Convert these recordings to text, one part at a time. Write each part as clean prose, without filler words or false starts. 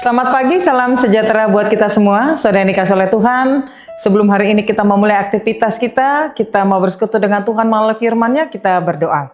Selamat pagi, salam sejahtera buat kita semua. Saudara yang dikasihi oleh Tuhan, sebelum hari ini kita memulai aktivitas kita mau bersekutu dengan Tuhan melalui firman-Nya, kita berdoa.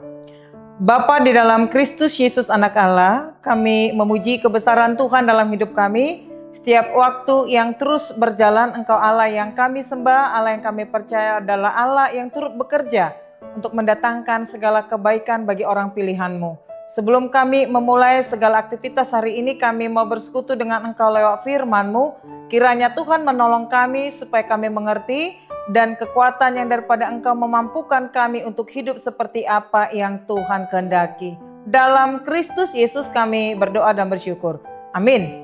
Bapa di dalam Kristus Yesus Anak Allah, kami memuji kebesaran Tuhan dalam hidup kami. Setiap waktu yang terus berjalan, Engkau Allah yang kami sembah, Allah yang kami percaya adalah Allah yang turut bekerja untuk mendatangkan segala kebaikan bagi orang pilihan-Mu. Sebelum kami memulai segala aktivitas hari ini, kami mau bersekutu dengan Engkau lewat firman-Mu. Kiranya Tuhan menolong kami supaya kami mengerti dan kekuatan yang daripada Engkau memampukan kami untuk hidup seperti apa yang Tuhan kehendaki. Dalam Kristus Yesus kami berdoa dan bersyukur. Amin.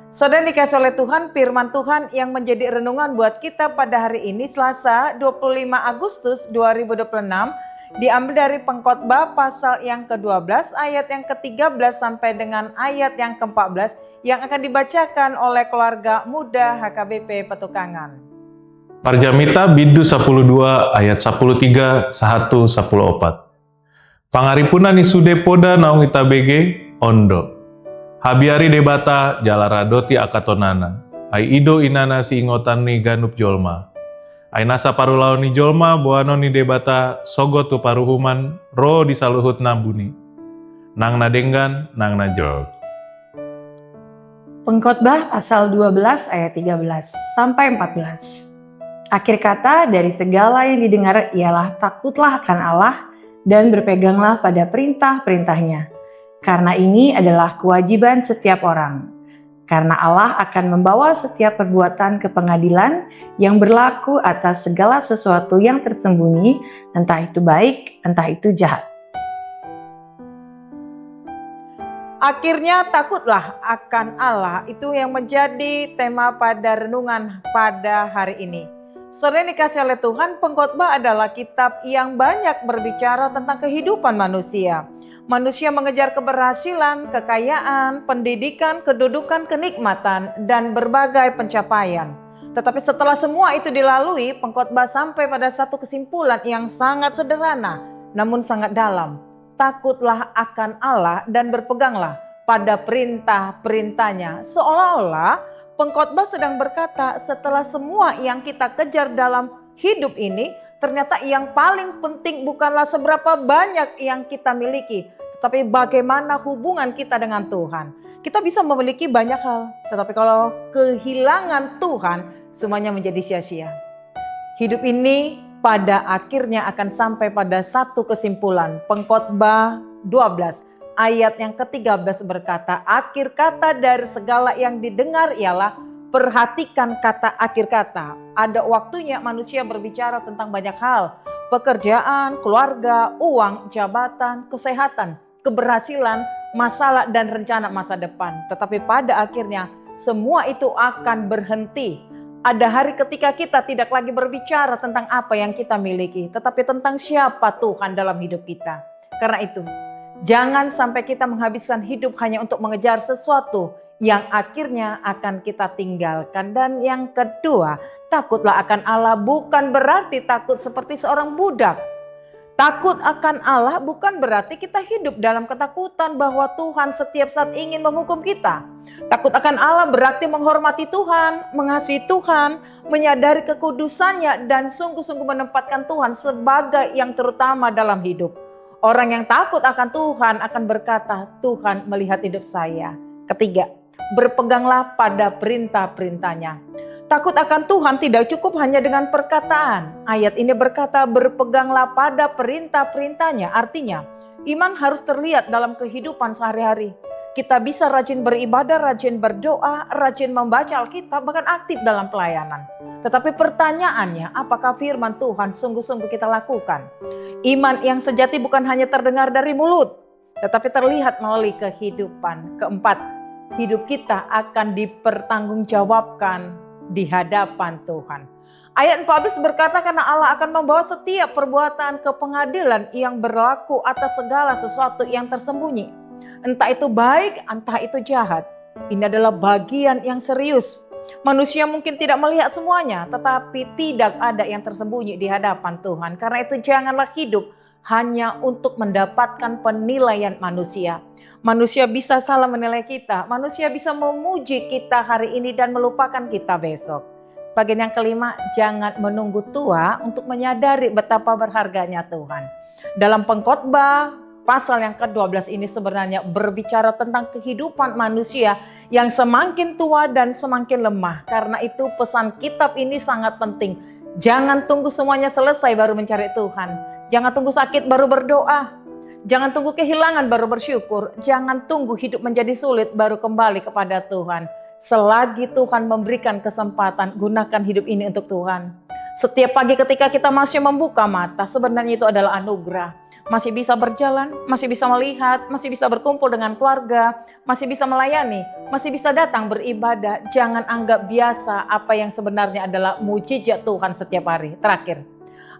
Saudara dikasihi oleh Tuhan, firman Tuhan yang menjadi renungan buat kita pada hari ini Selasa 25 Agustus 2026 diambil dari Pengkhotbah pasal yang ke-12 ayat yang ke-13 sampai dengan ayat yang ke-14 yang akan dibacakan oleh keluarga muda HKBP Petukangan. Parjamita Bidu 12 ayat 13 14. Pangaripuna nisude poda naung itabege ondo. Habiari debata jalara doti akatonana. Ai ido inana si ingotan ni ganup jolma. Ainasa parulaon ni jolma boano ni debata sogo tu paruhuman ro disaluhut nabuni. Nang nadenggan nang najol. Pengkhotbah pasal 12 ayat 13 sampai 14. Akhir kata dari segala yang didengar ialah takutlah akan Allah dan berpeganglah pada perintah-perintahnya. Karena ini adalah kewajiban setiap orang. Karena Allah akan membawa setiap perbuatan ke pengadilan yang berlaku atas segala sesuatu yang tersembunyi, entah itu baik, entah itu jahat. Akhirnya takutlah akan Allah, itu yang menjadi tema pada renungan pada hari ini. Saudara yang dikasihi oleh Tuhan, Pengkhotbah adalah kitab yang banyak berbicara tentang kehidupan manusia. Manusia mengejar keberhasilan, kekayaan, pendidikan, kedudukan, kenikmatan, dan berbagai pencapaian. Tetapi setelah semua itu dilalui, Pengkhotbah sampai pada satu kesimpulan yang sangat sederhana, namun sangat dalam. Takutlah akan Allah dan berpeganglah pada perintah-perintahnya. Seolah-olah Pengkhotbah sedang berkata, setelah semua yang kita kejar dalam hidup ini, ternyata yang paling penting bukanlah seberapa banyak yang kita miliki, tetapi bagaimana hubungan kita dengan Tuhan. Kita bisa memiliki banyak hal, tetapi kalau kehilangan Tuhan, semuanya menjadi sia-sia. Hidup ini pada akhirnya akan sampai pada satu kesimpulan. Pengkhotbah 12 ayat yang ke-13 berkata, akhir kata dari segala yang didengar ialah, perhatikan kata akhir kata. Ada waktunya manusia berbicara tentang banyak hal. Pekerjaan, keluarga, uang, jabatan, kesehatan, keberhasilan, masalah dan rencana masa depan. Tetapi pada akhirnya semua itu akan berhenti. Ada hari ketika kita tidak lagi berbicara tentang apa yang kita miliki, tetapi tentang siapa Tuhan dalam hidup kita. Karena itu, jangan sampai kita menghabiskan hidup hanya untuk mengejar sesuatu yang akhirnya akan kita tinggalkan. Dan yang kedua, takutlah akan Allah bukan berarti takut seperti seorang budak. Takut akan Allah bukan berarti kita hidup dalam ketakutan bahwa Tuhan setiap saat ingin menghukum kita. Takut akan Allah berarti menghormati Tuhan, mengasihi Tuhan, menyadari kekudusannya dan sungguh-sungguh menempatkan Tuhan sebagai yang terutama dalam hidup. Orang yang takut akan Tuhan akan berkata, Tuhan melihat hidup saya. Ketiga, berpeganglah pada perintah-perintahnya. Takut akan Tuhan tidak cukup hanya dengan perkataan. Ayat ini berkata berpeganglah pada perintah-perintahnya. Artinya iman harus terlihat dalam kehidupan sehari-hari. Kita bisa rajin beribadah, rajin berdoa, rajin membaca Alkitab, bahkan aktif dalam pelayanan. Tetapi pertanyaannya, apakah firman Tuhan sungguh-sungguh kita lakukan? Iman yang sejati bukan hanya terdengar dari mulut, tetapi terlihat melalui kehidupan. Keempat, hidup kita akan dipertanggungjawabkan di hadapan Tuhan. Ayat 14 berkata, karena Allah akan membawa setiap perbuatan ke pengadilan yang berlaku atas segala sesuatu yang tersembunyi. Entah itu baik, entah itu jahat. Ini adalah bagian yang serius. Manusia mungkin tidak melihat semuanya, tetapi tidak ada yang tersembunyi di hadapan Tuhan. Karena itu janganlah hidup hanya untuk mendapatkan penilaian manusia. Manusia bisa salah menilai kita, manusia bisa memuji kita hari ini dan melupakan kita besok. Bagian yang kelima, jangan menunggu tua untuk menyadari betapa berharganya Tuhan. Dalam Pengkhotbah pasal yang ke-12 ini sebenarnya berbicara tentang kehidupan manusia yang semakin tua dan semakin lemah. Karena itu pesan kitab ini sangat penting. Jangan tunggu semuanya selesai baru mencari Tuhan. Jangan tunggu sakit baru berdoa. Jangan tunggu kehilangan baru bersyukur. Jangan tunggu hidup menjadi sulit baru kembali kepada Tuhan. Selagi Tuhan memberikan kesempatan, gunakan hidup ini untuk Tuhan. Setiap pagi ketika kita masih membuka mata, sebenarnya itu adalah anugerah. Masih bisa berjalan, masih bisa melihat, masih bisa berkumpul dengan keluarga, masih bisa melayani, masih bisa datang beribadah. Jangan anggap biasa apa yang sebenarnya adalah mujizat Tuhan setiap hari. Terakhir,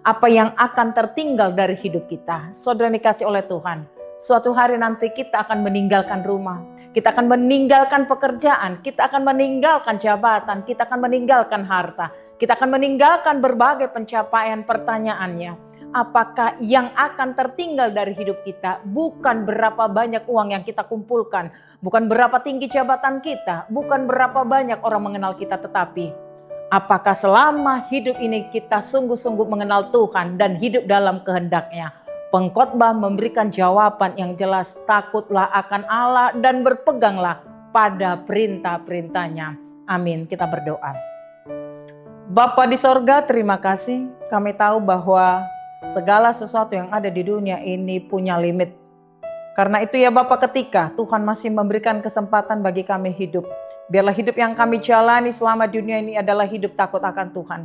apa yang akan tertinggal dari hidup kita. Saudara dikasih oleh Tuhan, suatu hari nanti kita akan meninggalkan rumah, kita akan meninggalkan pekerjaan, kita akan meninggalkan jabatan, kita akan meninggalkan harta, kita akan meninggalkan berbagai pencapaian. Pertanyaannya, apakah yang akan tertinggal dari hidup kita bukan berapa banyak uang yang kita kumpulkan, bukan berapa tinggi jabatan kita, bukan berapa banyak orang mengenal kita, tetapi apakah selama hidup ini kita sungguh-sungguh mengenal Tuhan dan hidup dalam kehendak-Nya? Pengkhotbah memberikan jawaban yang jelas, takutlah akan Allah dan berpeganglah pada perintah-perintah-Nya. Amin. Kita berdoa. Bapa di sorga, terima kasih. Kami tahu bahwa segala sesuatu yang ada di dunia ini punya limit. Karena itu ya Bapa, ketika Tuhan masih memberikan kesempatan bagi kami hidup, biarlah hidup yang kami jalani selama dunia ini adalah hidup takut akan Tuhan.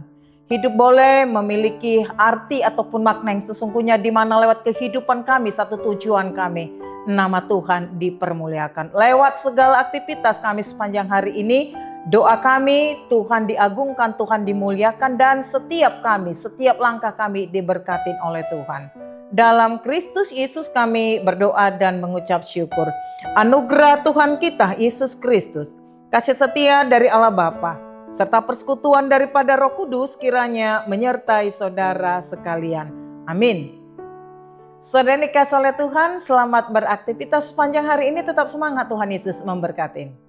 Hidup boleh memiliki arti ataupun makna yang sesungguhnya, di mana lewat kehidupan kami satu tujuan kami, nama Tuhan dipermuliakan. Lewat segala aktivitas kami sepanjang hari ini, doa kami Tuhan diagungkan, Tuhan dimuliakan, dan setiap langkah kami diberkatin oleh Tuhan. Dalam Kristus Yesus kami berdoa dan mengucap syukur. Anugerah Tuhan kita Yesus Kristus, kasih setia dari Allah Bapa, serta persekutuan daripada Roh Kudus kiranya menyertai saudara sekalian. Amin. Saudara dikasih oleh Tuhan, selamat beraktivitas sepanjang hari ini. Tetap semangat, Tuhan Yesus memberkati.